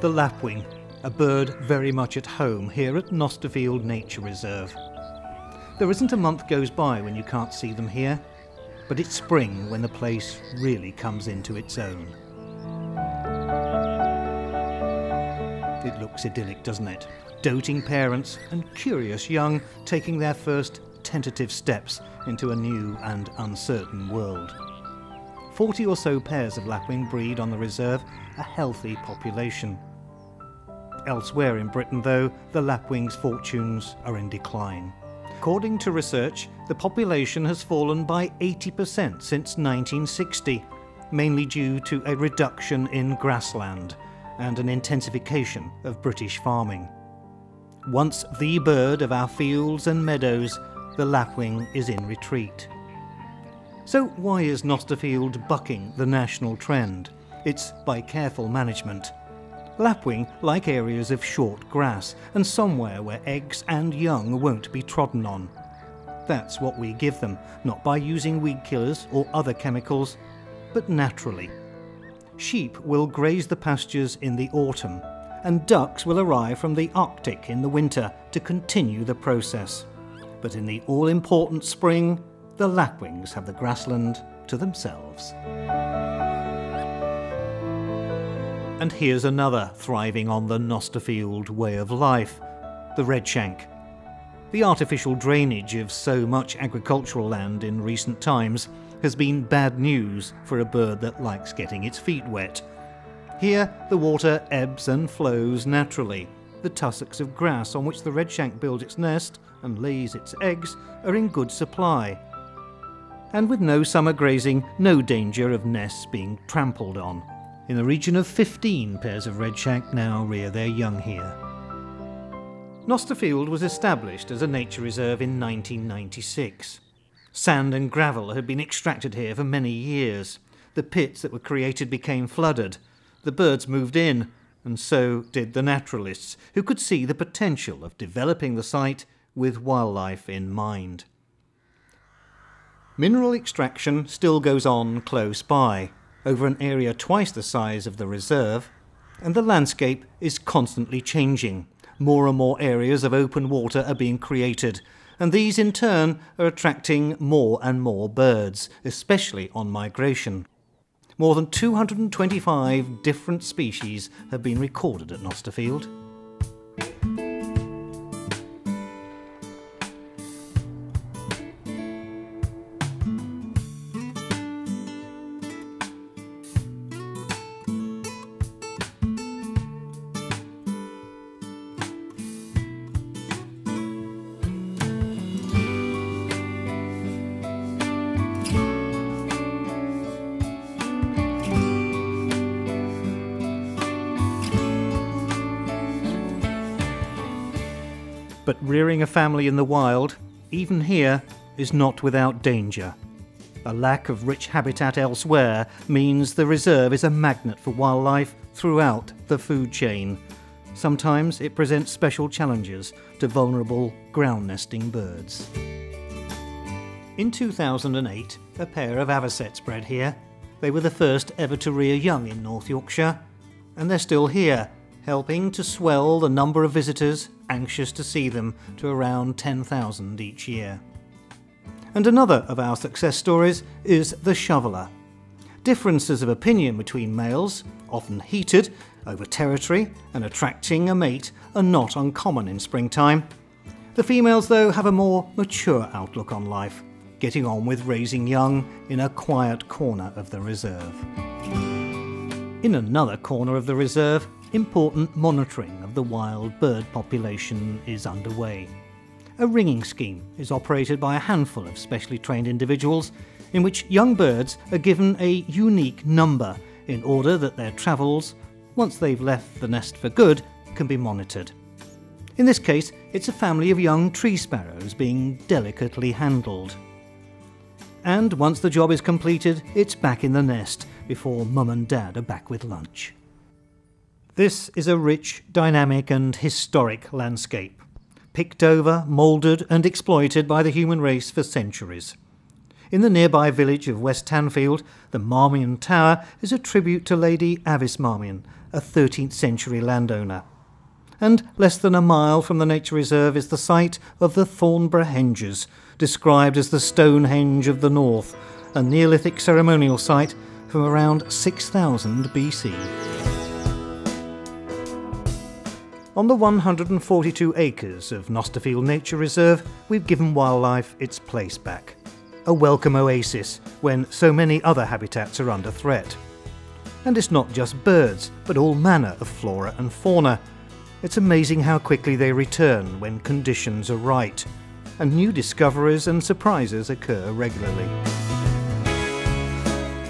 the lapwing, a bird very much at home here at Nosterfield Nature Reserve. There isn't a month goes by when you can't see them here, but it's spring when the place really comes into its own. It looks idyllic, doesn't it? Doting parents and curious young taking their first tentative steps into a new and uncertain world. 40 or so pairs of lapwing breed on the reserve, a healthy population. Elsewhere in Britain, though, the lapwing's fortunes are in decline. According to research, the population has fallen by 80% since 1960, mainly due to a reduction in grassland and an intensification of British farming. Once the bird of our fields and meadows, the lapwing is in retreat. So why is Nosterfield bucking the national trend? It's by careful management. Lapwing like areas of short grass and somewhere where eggs and young won't be trodden on. That's what we give them, not by using weed killers or other chemicals, but naturally. Sheep will graze the pastures in the autumn, and ducks will arrive from the Arctic in the winter to continue the process. But in the all-important spring, the lapwings have the grassland to themselves. And here's another thriving on the Nosterfield way of life, the Redshank. The artificial drainage of so much agricultural land in recent times has been bad news for a bird that likes getting its feet wet. Here, the water ebbs and flows naturally. The tussocks of grass on which the Redshank builds its nest and lays its eggs are in good supply. And with no summer grazing, no danger of nests being trampled on. In the region of 15 pairs of Redshank now rear their young here. Nosterfield was established as a nature reserve in 1996. Sand and gravel had been extracted here for many years. The pits that were created became flooded. The birds moved in, and so did the naturalists, who could see the potential of developing the site with wildlife in mind. Mineral extraction still goes on close by, over an area twice the size of the reserve, and the landscape is constantly changing. More and more areas of open water are being created, and these in turn are attracting more and more birds, especially on migration. More than 225 different species have been recorded at Nosterfield. But rearing a family in the wild, even here, is not without danger. A lack of rich habitat elsewhere means the reserve is a magnet for wildlife throughout the food chain. Sometimes it presents special challenges to vulnerable ground-nesting birds. In 2008, a pair of Avocets bred here. They were the first ever to rear young in North Yorkshire, and they're still here, helping to swell the number of visitors anxious to see them to around 10,000 each year. And another of our success stories is the shoveler. Differences of opinion between males, often heated over territory and attracting a mate, are not uncommon in springtime. The females, though, have a more mature outlook on life, getting on with raising young in a quiet corner of the reserve. In another corner of the reserve, important monitoring of the wild bird population is underway. A ringing scheme is operated by a handful of specially trained individuals in which young birds are given a unique number in order that their travels, once they've left the nest for good, can be monitored. In this case, it's a family of young tree sparrows being delicately handled. And once the job is completed, it's back in the nest before Mum and Dad are back with lunch. This is a rich, dynamic and historic landscape, picked over, moulded and exploited by the human race for centuries. In the nearby village of West Tanfield, the Marmion Tower is a tribute to Lady Avis Marmion, a 13th century landowner. And less than a mile from the nature reserve is the site of the Thornborough Henges, described as the Stonehenge of the North, a Neolithic ceremonial site from around 6000 BC. On the 142 acres of Nosterfield Nature Reserve, we've given wildlife its place back. A welcome oasis when so many other habitats are under threat. And it's not just birds, but all manner of flora and fauna. It's amazing how quickly they return when conditions are right, and new discoveries and surprises occur regularly.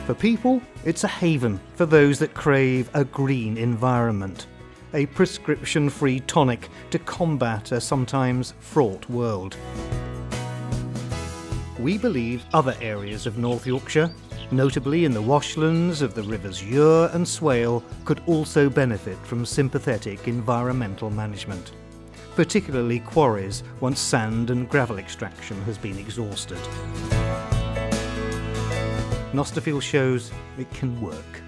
For people, it's a haven for those that crave a green environment, a prescription-free tonic to combat a sometimes fraught world. We believe other areas of North Yorkshire, notably in the washlands of the rivers Ure and Swale, could also benefit from sympathetic environmental management, particularly quarries once sand and gravel extraction has been exhausted. Nosterfield shows it can work.